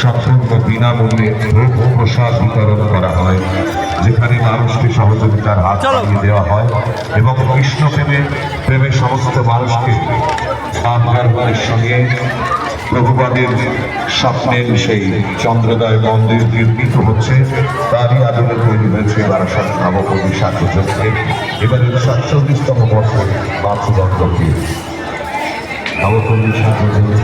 সম্পূর্ণ বিনামূল্যে ভোগ প্রসাদ বিতরণ করা হয়, যেখানে মানুষকে সহযোগিতার হাত বাড়িয়ে দেওয়া হয় এবং কৃষ্ণ প্রেমে সমস্ত মানুষকে আপনার সঙ্গে প্রভুপাদের স্বপ্নের সেই চন্দ্রোদয় মন্দির নির্মিত হচ্ছে, তারই আদলে তৈরি হয়েছে বারাসাত নবপল্লী সার্বজনীন এবারের ৪৭তম বর্ষে বার্ষিকী নবপল্লী সার্বজনীন